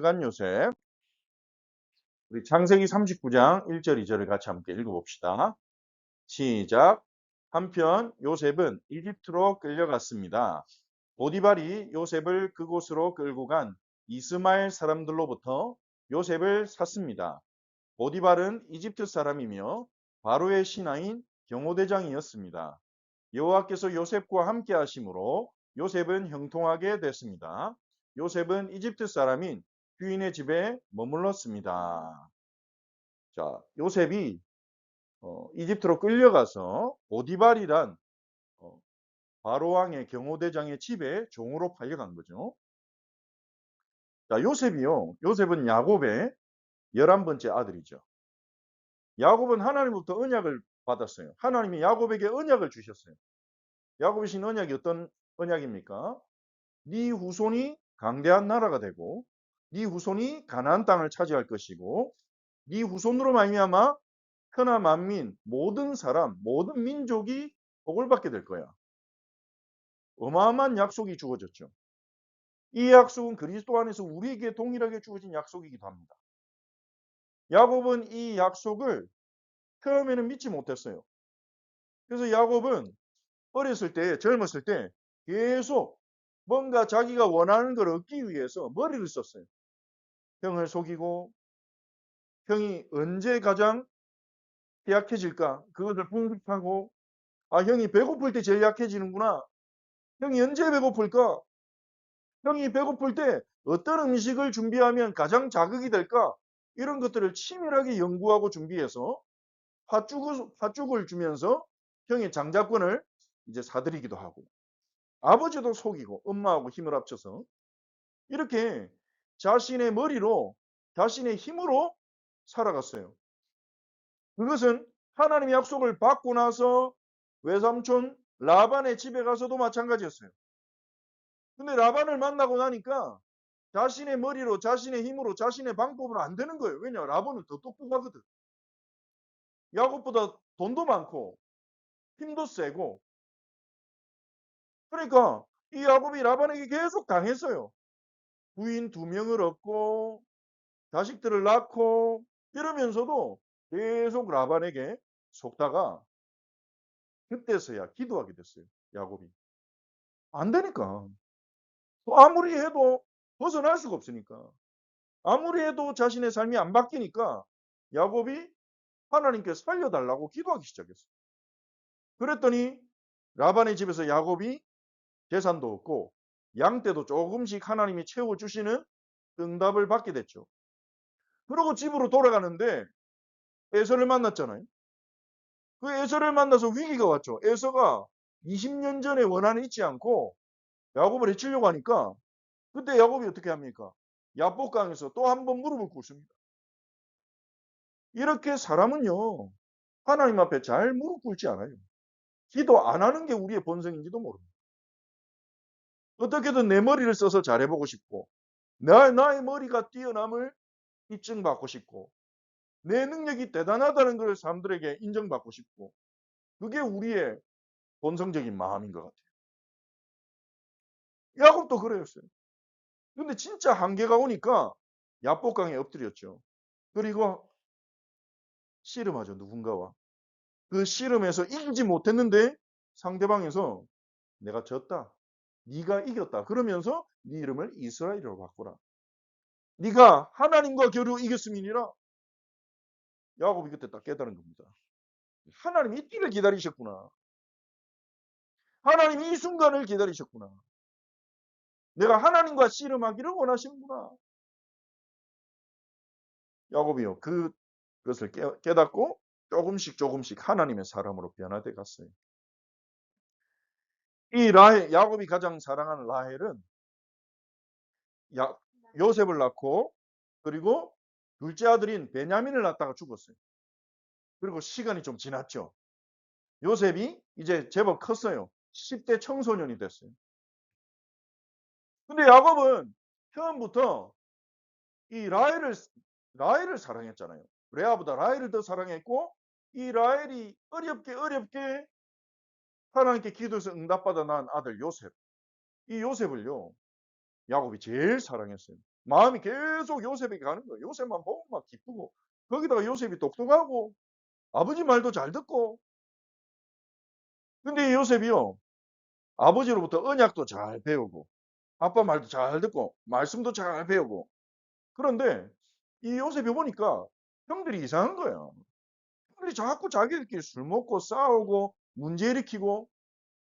간 요셉. 우리 창세기 39장 1절 2절을 같이 함께 읽어봅시다. 시작. 한편 요셉은 이집트로 끌려갔습니다. 보디발이 요셉을 그곳으로 끌고 간 이스마엘 사람들로부터 요셉을 샀습니다. 보디발은 이집트 사람이며 바로의 신하인 경호대장이었습니다. 여호와께서 요셉과 함께 하심으로 요셉은 형통하게 됐습니다. 요셉은 이집트 사람인 주인의 집에 머물렀습니다. 자, 요셉이 이집트로 끌려가서 보디발이란 바로 왕의 경호대장의 집에 종으로 팔려간 거죠. 자, 요셉은 야곱의 11번째 아들이죠. 야곱은 하나님부터 언약을 받았어요. 하나님이 야곱에게 언약을 주셨어요. 야곱이 신 언약이 어떤 언약입니까? 네 후손이 강대한 나라가 되고 네 후손이 가나안 땅을 차지할 것이고 네 후손으로 말미암아 천하 만민 모든 사람 모든 민족이 복을 받게 될 거야. 어마어마한 약속이 주어졌죠. 이 약속은 그리스도 안에서 우리에게 동일하게 주어진 약속이기도 합니다. 야곱은 이 약속을 처음에는 믿지 못했어요. 그래서 야곱은 어렸을 때 젊었을 때 계속 뭔가 자기가 원하는 걸 얻기 위해서 머리를 썼어요. 형을 속이고 형이 언제 가장 약해질까? 그것을 분석하고 형이 배고플 때 제일 약해지는구나. 형이 언제 배고플까? 형이 배고플 때 어떤 음식을 준비하면 가장 자극이 될까? 이런 것들을 치밀하게 연구하고 준비해서 팥죽을 주면서 형의 장자권을 이제 사들이기도 하고 아버지도 속이고 엄마하고 힘을 합쳐서 이렇게 자신의 머리로 자신의 힘으로 살아갔어요. 그것은 하나님의 약속을 받고 나서 외삼촌 라반의 집에 가서도 마찬가지였어요. 근데 라반을 만나고 나니까 자신의 머리로 자신의 힘으로 자신의 방법으로 안 되는 거예요. 왜냐? 라반은 더 똑똑하거든. 야곱보다 돈도 많고 힘도 세고 그러니까 이 야곱이 라반에게 계속 당했어요. 부인 2명을 얻고 자식들을 낳고 이러면서도 계속 라반에게 속다가 그때서야 기도하게 됐어요. 야곱이. 안 되니까. 아무리 해도 벗어날 수가 없으니까. 아무리 해도 자신의 삶이 안 바뀌니까 야곱이 하나님께 살려달라고 기도하기 시작했어요. 그랬더니 라반의 집에서 야곱이 재산도 없고 양떼도 조금씩 하나님이 채워주시는 응답을 받게 됐죠. 그러고 집으로 돌아가는데 에서를 만났잖아요. 그 에서를 만나서 위기가 왔죠. 에서가 20년 전에 원한을 잊지 않고 야곱을 해치려고 하니까 그때 야곱이 어떻게 합니까? 야복강에서 또 한 번 무릎을 꿇습니다. 이렇게 사람은요. 하나님 앞에 잘 무릎 꿇지 않아요. 기도 안 하는 게 우리의 본성인지도 모릅니다. 어떻게든 내 머리를 써서 잘해보고 싶고 나의 머리가 뛰어남을 입증받고 싶고 내 능력이 대단하다는 걸 사람들에게 인정받고 싶고 그게 우리의 본성적인 마음인 것 같아요. 야곱도 그랬어요. 근데 진짜 한계가 오니까 야복강에 엎드렸죠. 그리고 씨름하죠. 누군가와. 그 씨름에서 이기지 못했는데 상대방에서 내가 졌다. 네가 이겼다. 그러면서 네 이름을 이스라엘이라고 바꾸라. 네가 하나님과 겨루 이겼음이니라. 야곱이 그때 딱 깨달은 겁니다. 하나님이 이때를 기다리셨구나. 하나님이 이 순간을 기다리셨구나. 내가 하나님과 씨름하기를 원하시는구나. 야곱이요. 그것을 깨닫고 조금씩 하나님의 사람으로 변화돼 갔어요. 이 야곱이 가장 사랑하는 라헬은 요셉을 낳고 그리고 둘째 아들인 베냐민을 낳다가 죽었어요. 그리고 시간이 좀 지났죠. 요셉이 이제 제법 컸어요. 10대 청소년이 됐어요. 근데 야곱은 처음부터 이 라헬을 사랑했잖아요. 레아보다 라헬을 더 사랑했고 이 라헬이 어렵게 하나님께 기도해서 응답받아 낳은 아들 요셉. 이 요셉을요. 야곱이 제일 사랑했어요. 마음이 계속 요셉에게 가는 거예요. 요셉만 보면 막 기쁘고 거기다가 요셉이 똑똑하고 아버지 말도 잘 듣고 근데 이 요셉이요. 아버지로부터 언약도 잘 배우고 아빠 말도 잘 듣고 말씀도 잘 배우고 그런데 이 요셉이 보니까 형들이 이상한 거야. 형들이 자꾸 자기들끼리 술 먹고 싸우고 문제 일으키고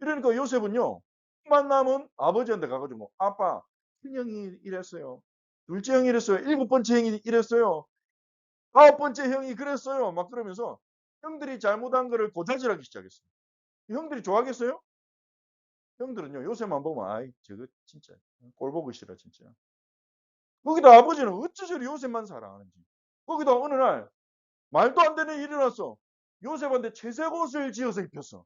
이러니까 요셉은요. 만남은 아버지한테 가가지고 뭐, 아빠 큰형이 이랬어요. 둘째 형이 이랬어요. 일곱 번째 형이 이랬어요. 아홉 번째 형이 그랬어요. 막 그러면서 형들이 잘못한 거를 고자질하기 시작했어요. 형들이 좋아하겠어요? 형들은요. 요새만 보면 아이 저거 진짜 꼴 보기 싫어 진짜. 거기다 아버지는 어째 저리 요셉만 사랑하는지. 거기다 어느 날 말도 안 되는 일이 일어났어. 요셉한테 채색옷을 지어서 입혔어.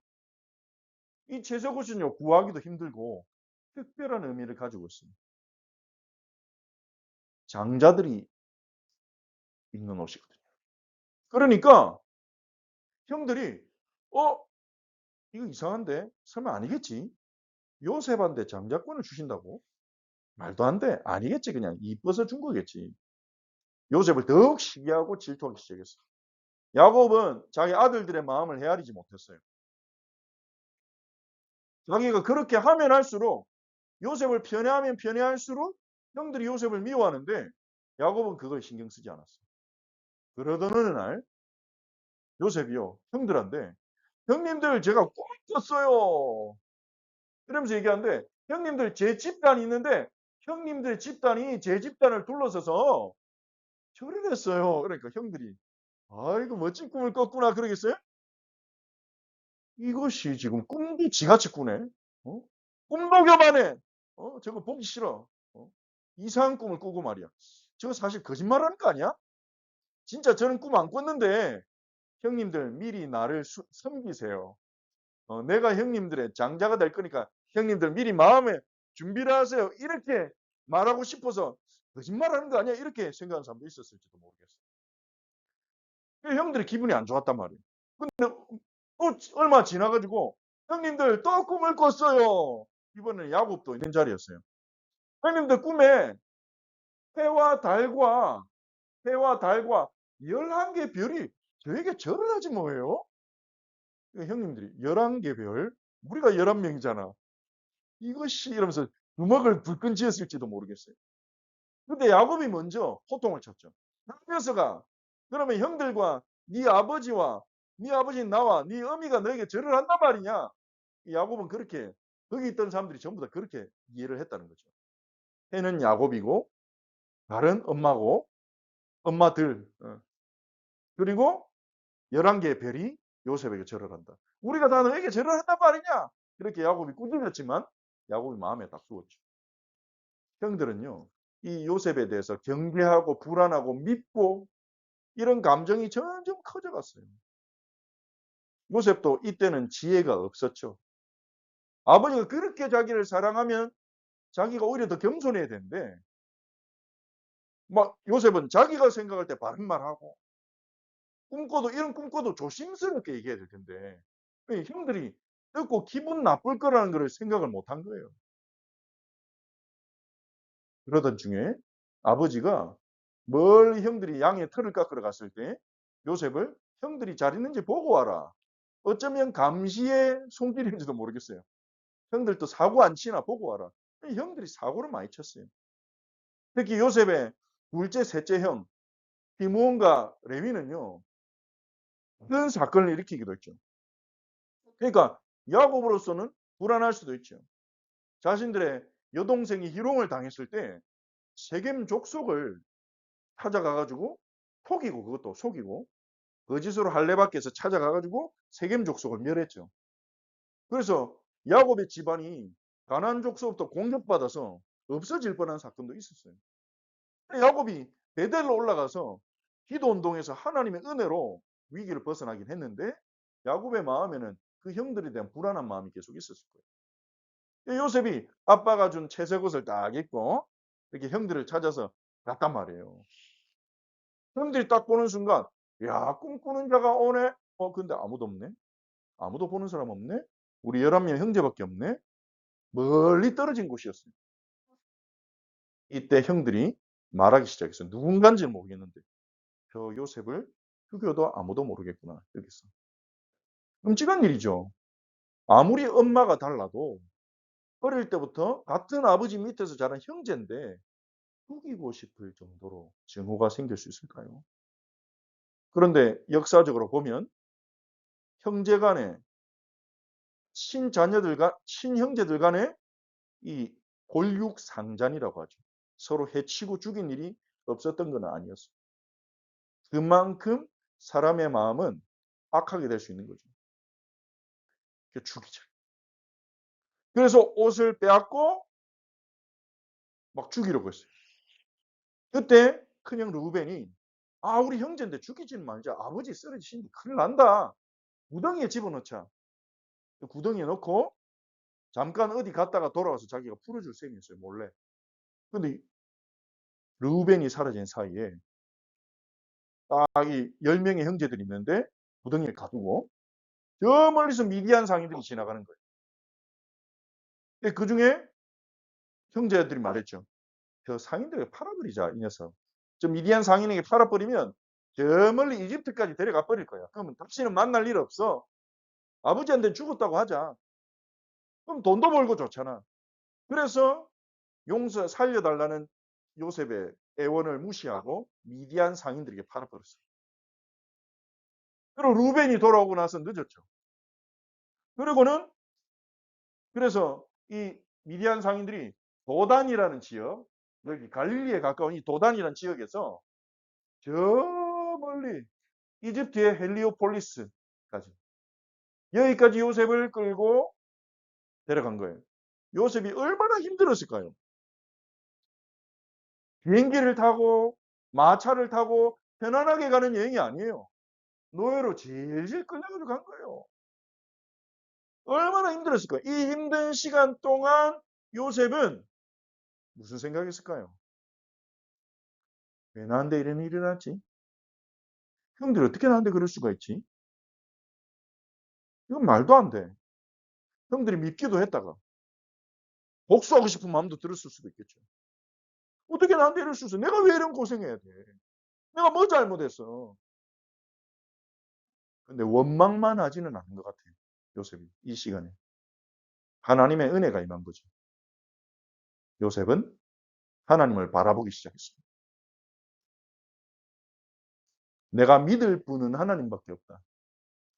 이 채색옷은요. 구하기도 힘들고 특별한 의미를 가지고 있어요. 장자들이 입는 옷이거든요. 그러니까 형들이 이거 이상한데 설마 아니겠지? 요셉한테 장자권을 주신다고? 말도 안 돼. 아니겠지 그냥 이뻐서 준 거겠지. 요셉을 더욱 시기하고 질투하기 시작했어. 야곱은 자기 아들들의 마음을 헤아리지 못했어요. 자기가 그렇게 하면 할수록 요셉을 편애하면 편애할수록 형들이 요셉을 미워하는데 야곱은 그걸 신경 쓰지 않았어요. 그러던 어느 날 요셉이요 형들한테 형님들 제가 꿈을 꿨어요. 이러면서 얘기하는데 형님들 제 집단이 있는데 형님들 집단이 제 집단을 둘러서서 절을 했어요. 그러니까 형들이 아이고 멋진 꿈을 꿨구나 그러겠어요? 이것이 지금 꿈도 지같이 꾸네. 어? 꿈도 교만해. 저거 보기 싫어. 이상한 꿈을 꾸고 말이야. 저거 사실 거짓말하는 거 아니야? 진짜 저는 꿈 안 꿨는데 형님들 미리 나를 섬기세요. 내가 형님들의 장자가 될 거니까 형님들 미리 마음에 준비를 하세요. 이렇게 말하고 싶어서 거짓말하는 거 아니야? 이렇게 생각하는 사람도 있었을지도 모르겠어. 형들이 기분이 안 좋았단 말이에요. 근데 얼마 지나가지고 형님들 또 꿈을 꿨어요. 이번에는 야곱도 있는 자리였어요. 형님들 꿈에 해와 달과 11개 별이 저에게 절을 하지 뭐예요? 형님들이 11개 별? 우리가 11명이잖아. 이것이 이러면서 주먹을 불끈 쥐었을지도 모르겠어요. 근데 야곱이 먼저 호통을 쳤죠. 녀석아, 그러면 형들과 네 아버지와 네 아버지인 나와 네 어미가 너에게 절을 한단 말이냐? 야곱은 그렇게 거기 있던 사람들이 전부 다 그렇게 이해를 했다는 거죠. 해는 야곱이고 달은 엄마고 엄마들 그리고 11개의 별이 요셉에게 절을 한다. 우리가 다 너에게 절을 한단 말이냐? 그렇게 야곱이 꾸짖었지만 야곱이 마음에 딱 두었죠. 형들은요. 이 요셉에 대해서 경계하고 불안하고 믿고 이런 감정이 점점 커져갔어요. 요셉도 이때는 지혜가 없었죠. 아버지가 그렇게 자기를 사랑하면 자기가 오히려 더 겸손해야 되는데 막 요셉은 자기가 생각할 때 바른 말하고 이런 꿈꿔도 조심스럽게 얘기해야 될 텐데 형들이 듣고 기분 나쁠 거라는 걸 생각을 못한 거예요. 그러던 중에 아버지가 멀리 형들이 양의 털을 깎으러 갔을 때 요셉을 형들이 잘 있는지 보고 와라. 어쩌면 감시의 손길인지도 모르겠어요. 형들도 사고 안 치나 보고 와라. 형들이 사고를 많이 쳤어요. 특히 요셉의 둘째, 셋째 형 디므온과 레위는요. 큰 사건을 일으키기도 했죠. 그러니까 야곱으로서는 불안할 수도 있죠. 자신들의 여동생이 희롱을 당했을 때 세겜 족속을 찾아가 가지고 속이고 그것도 속이고 거짓으로 할례받기 위해서 찾아가 가지고 세겜 족속을 멸했죠. 그래서 야곱의 집안이 가나안 족속부터 공격받아서 없어질 뻔한 사건도 있었어요. 야곱이 베델로 올라가서 기도 운동에서 하나님의 은혜로 위기를 벗어나긴 했는데 야곱의 마음에는 그 형들에 대한 불안한 마음이 계속 있었을 거예요. 요셉이 아빠가 준 채색옷을 딱 입고 이렇게 형들을 찾아서 갔단 말이에요. 형들이 딱 보는 순간 야 꿈꾸는 자가 오네. 근데 아무도 없네. 아무도 보는 사람 없네. 우리 11명 형제밖에 없네. 멀리 떨어진 곳이었어요. 이때 형들이 말하기 시작했어요. 누군가인지는 모르겠는데 저 요셉을 죽여도 아무도 모르겠구나. 여기서. 끔찍한 일이죠. 아무리 엄마가 달라도 어릴 때부터 같은 아버지 밑에서 자란 형제인데 죽이고 싶을 정도로 증오가 생길 수 있을까요? 그런데 역사적으로 보면 형제 간에 친형제들 간에 이 골육상잔이라고 하죠. 서로 해치고 죽인 일이 없었던 건 아니었어요. 그만큼 사람의 마음은 악하게 될 수 있는 거죠. 죽이자. 그래서 옷을 빼앗고 막 죽이려고 했어요. 그때 큰형 르우벤이 우리 형제인데 죽이지는 말자. 아버지 쓰러지신데 큰일 난다. 구덩이에 집어넣자. 그 구덩이에 넣고 잠깐 어디 갔다가 돌아와서 자기가 풀어줄 셈이었어요. 몰래. 근데 르우벤이 사라진 사이에 딱 이 10명의 형제들이 있는데 구덩이를 가두고 저 멀리서 미디안 상인들이 지나가는 거예요. 그 중에 형제들이 말했죠. 저 상인들에게 팔아버리자, 이 녀석. 저 미디안 상인에게 팔아버리면 저 멀리 이집트까지 데려가 버릴 거야. 그러면 다시는 만날 일 없어. 아버지한테 죽었다고 하자. 그럼 돈도 벌고 좋잖아. 그래서 살려달라는 요셉의 애원을 무시하고 미디안 상인들에게 팔아버렸어요. 그리고 루벤이 돌아오고 나서 늦었죠. 그리고는 그래서 이 미디안 상인들이 도단이라는 지역, 여기 갈릴리에 가까운 이 도단이라는 지역에서 저 멀리 이집트의 헬리오폴리스까지 여기까지 요셉을 끌고 데려간 거예요. 요셉이 얼마나 힘들었을까요? 비행기를 타고 마차를 타고 편안하게 가는 여행이 아니에요. 노예로 질질 끌려가지고 간 거예요. 얼마나 힘들었을까요? 이 힘든 시간 동안 요셉은 무슨 생각했을까요? 왜 나한테 이런 일이 일어났지? 형들 어떻게 나한테 그럴 수가 있지? 이건 말도 안 돼. 형들이 밉기도 했다가 복수하고 싶은 마음도 들었을 수도 있겠죠. 어떻게 나한테 이럴 수 있어? 내가 왜 이런 고생해야 돼? 내가 뭐 잘못했어? 근데 원망만 하지는 않은 것 같아요. 요셉이 이 시간에. 하나님의 은혜가 임한 거죠. 요셉은 하나님을 바라보기 시작했습니다. 내가 믿을 분은 하나님밖에 없다.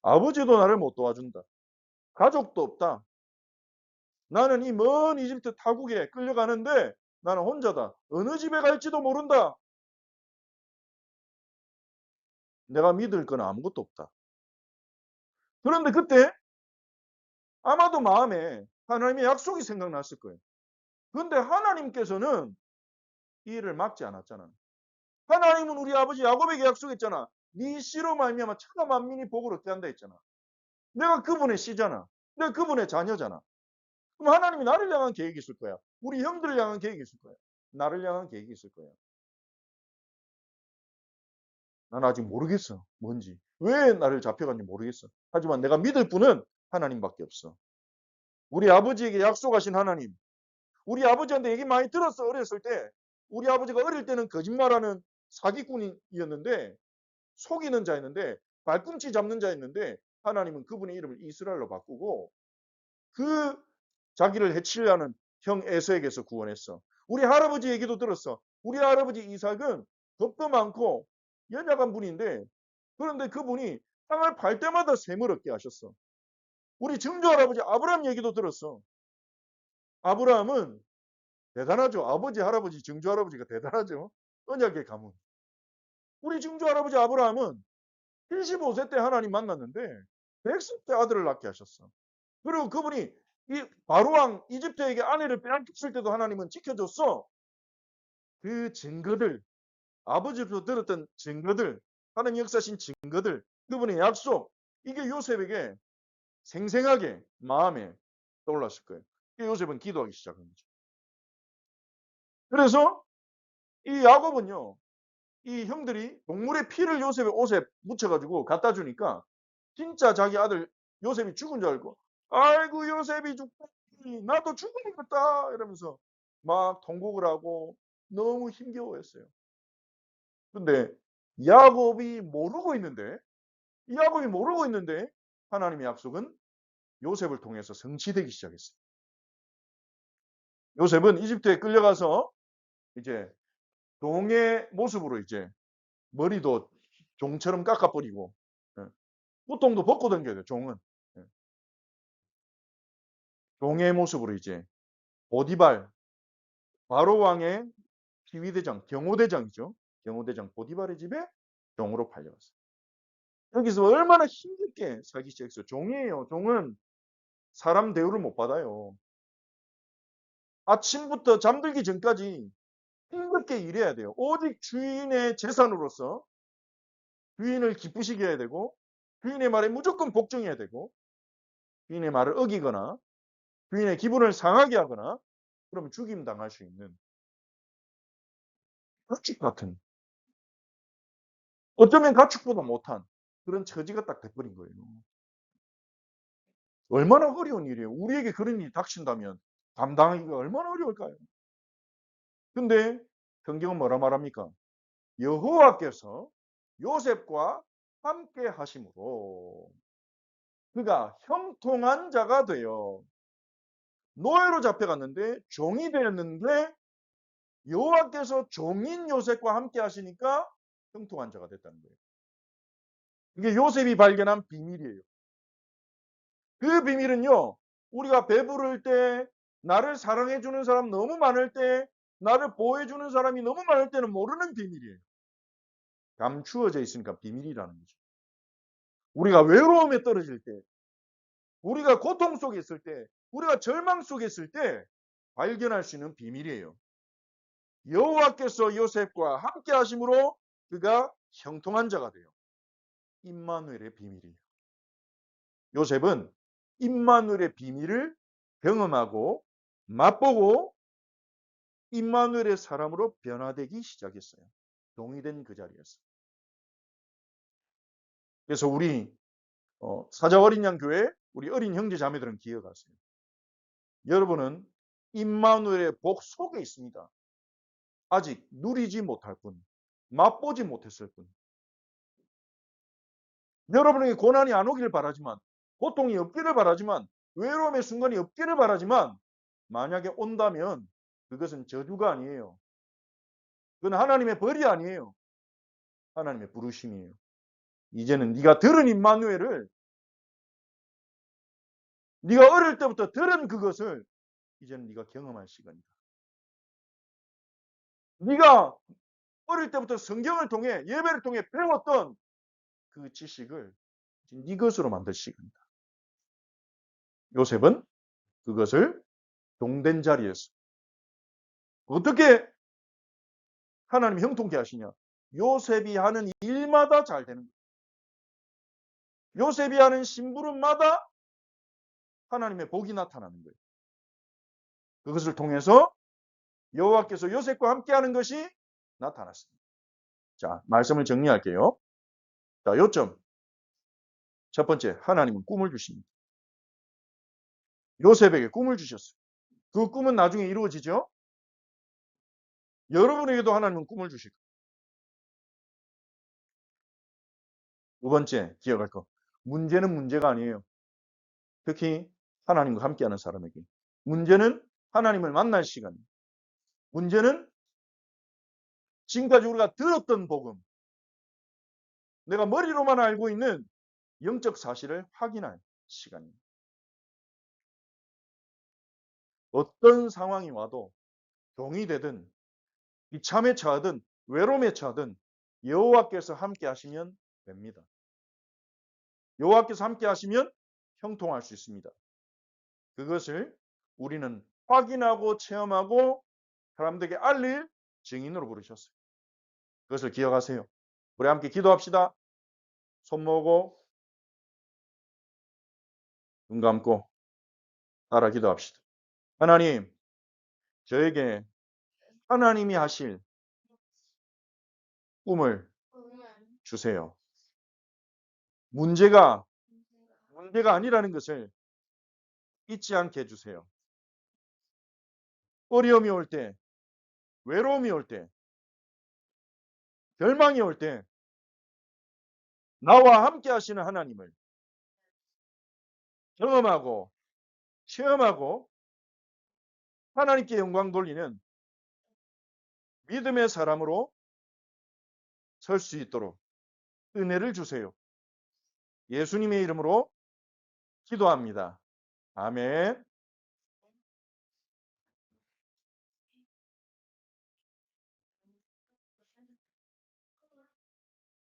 아버지도 나를 못 도와준다. 가족도 없다. 나는 이 먼 이집트 타국에 끌려가는데 나는 혼자다. 어느 집에 갈지도 모른다. 내가 믿을 건 아무것도 없다. 그런데 그때 아마도 마음에 하나님의 약속이 생각났을 거예요. 그런데 하나님께서는 이 일을 막지 않았잖아. 하나님은 우리 아버지 야곱에게 약속했잖아. 네 씨로 말미암아 천하 만민이 복을 얻게 한다 했잖아. 내가 그분의 씨잖아. 내가 그분의 자녀잖아. 그럼 하나님이 나를 향한 계획이 있을 거야. 우리 형들을 향한 계획이 있을 거야. 나를 향한 계획이 있을 거야. 난 아직 모르겠어. 뭔지. 왜 나를 잡혀갔는지 모르겠어. 하지만 내가 믿을 분은 하나님밖에 없어. 우리 아버지에게 약속하신 하나님. 우리 아버지한테 얘기 많이 들었어. 어렸을 때. 우리 아버지가 어릴 때는 거짓말하는 사기꾼이었는데 속이는 자였는데 발꿈치 잡는 자였는데 하나님은 그분의 이름을 이스라엘로 바꾸고 그 자기를 해치려는 형 에서에게서 구원했어. 우리 할아버지 얘기도 들었어. 우리 할아버지 이삭은 겁도 많고 연약한 분인데 그런데 그분이 땅을 팔 때마다 샘을 얻게 하셨어. 우리 증조 할아버지 아브라함 얘기도 들었어. 아브라함은 대단하죠. 아버지, 할아버지, 증조 할아버지가 대단하죠. 언약의 가문. 우리 증조 할아버지 아브라함은 75세 때 하나님 만났는데 100세 때 아들을 낳게 하셨어. 그리고 그분이 이 바로왕 이집트에게 아내를 빼앗겼을 때도 하나님은 지켜줬어. 그 증거들, 아버지로부터 들었던 증거들, 하나님 역사신 증거들, 그분의 약속, 이게 요셉에게 생생하게 마음에 떠올랐을 거예요. 요셉은 기도하기 시작한 거죠. 그래서 이 야곱은요, 이 형들이 동물의 피를 요셉의 옷에 묻혀가지고 갖다 주니까 진짜 자기 아들 요셉이 죽은 줄 알고 아이고 요셉이 죽다니 나도 죽어야겠다 이러면서 막 통곡을 하고 너무 힘겨워했어요. 근데 야곱이 모르고 있는데 하나님의 약속은 요셉을 통해서 성취되기 시작했어요. 요셉은 이집트에 끌려가서 이제 종의 모습으로 이제 머리도 종처럼 깎아버리고 보통도 벗고 다녀야 돼요. 종은. 종의 모습으로 이제 보디발 바로 왕의 피위대장 경호대장이죠. 경호대장 보디발의 집에 종으로 팔려갔어요. 여기서 얼마나 힘들게 살기 시작했어요. 종이에요. 종은 사람 대우를 못 받아요. 아침부터 잠들기 전까지 힘겹게 일해야 돼요. 오직 주인의 재산으로서 주인을 기쁘시게 해야 되고 주인의 말에 무조건 복종해야 되고 주인의 말을 어기거나 주인의 기분을 상하게 하거나 그러면 죽임 당할 수 있는 가축 같은 어쩌면 가축보다 못한 그런 처지가 딱 돼버린 거예요. 얼마나 어려운 일이에요. 우리에게 그런 일이 닥친다면 감당하기가 얼마나 어려울까요? 근데 성경은 뭐라 말합니까? 여호와께서 요셉과 함께 하심으로 그가 형통한 자가 되어 노예로 잡혀갔는데 종이 되었는데 여호와께서 종인 요셉과 함께 하시니까 형통한 자가 됐다는 거예요. 이게 요셉이 발견한 비밀이에요. 그 비밀은요. 우리가 배부를 때 나를 사랑해 주는 사람 너무 많을 때 나를 보호해 주는 사람이 너무 많을 때는 모르는 비밀이에요. 감추어져 있으니까 비밀이라는 거죠. 우리가 외로움에 떨어질 때 우리가 고통 속에 있을 때 우리가 절망 속에 있을 때 발견할 수 있는 비밀이에요. 여호와께서 요셉과 함께 하심으로 그가 형통한 자가 돼요. 임마누엘의 비밀이에요. 요셉은 임마누엘의 비밀을 경험하고 맛보고 임마누엘의 사람으로 변화되기 시작했어요. 동의된 그 자리에서. 그래서 우리 사자 어린 양 교회 우리 어린 형제 자매들은 기억하세요. 여러분은 임마누엘의 복 속에 있습니다. 아직 누리지 못할 뿐, 맛보지 못했을 뿐. 여러분에게 고난이 안 오기를 바라지만, 고통이 없기를 바라지만, 외로움의 순간이 없기를 바라지만, 만약에 온다면 그것은 저주가 아니에요. 그건 하나님의 벌이 아니에요. 하나님의 부르심이에요. 이제는 네가 들은 임마누엘을 네가 어릴 때부터 들은 그것을 이제는 네가 경험할 시간이다. 네가 어릴 때부터 성경을 통해 예배를 통해 배웠던 그 지식을 네 것으로 만들 시간이다. 요셉은 그것을 동된 자리에서 어떻게 하나님이 형통케 하시냐? 요셉이 하는 일마다 잘 되는 거예요. 요셉이 하는 심부름마다 하나님의 복이 나타나는 거예요. 그것을 통해서 여호와께서 요셉과 함께하는 것이 나타났습니다. 자, 말씀을 정리할게요. 자, 요점. 첫 번째, 하나님은 꿈을 주십니다. 요셉에게 꿈을 주셨어요. 그 꿈은 나중에 이루어지죠. 여러분에게도 하나님은 꿈을 주실 거예요. 두 번째, 기억할 거. 문제는 문제가 아니에요. 특히 하나님과 함께하는 사람에게. 문제는 하나님을 만날 시간입니다. 문제는 지금까지 우리가 들었던 복음, 내가 머리로만 알고 있는 영적 사실을 확인할 시간입니다. 어떤 상황이 와도 종이 되든 비참에 처하든 외로움에 처하든 여호와께서 함께 하시면 됩니다. 여호와께서 함께 하시면 형통할 수 있습니다. 그것을 우리는 확인하고 체험하고 사람들에게 알릴 증인으로 부르셨어요. 그것을 기억하세요. 우리 함께 기도합시다. 손 모으고 눈 감고 따라 기도합시다. 하나님, 저에게 하나님이 하실 꿈을 주세요. 문제가 아니라는 것을 잊지 않게 해주세요. 어려움이 올 때 외로움이 올 때, 절망이 올 때 나와 함께 하시는 하나님을 경험하고 체험하고 하나님께 영광 돌리는 믿음의 사람으로 설 수 있도록 은혜를 주세요. 예수님의 이름으로 기도합니다. 아멘.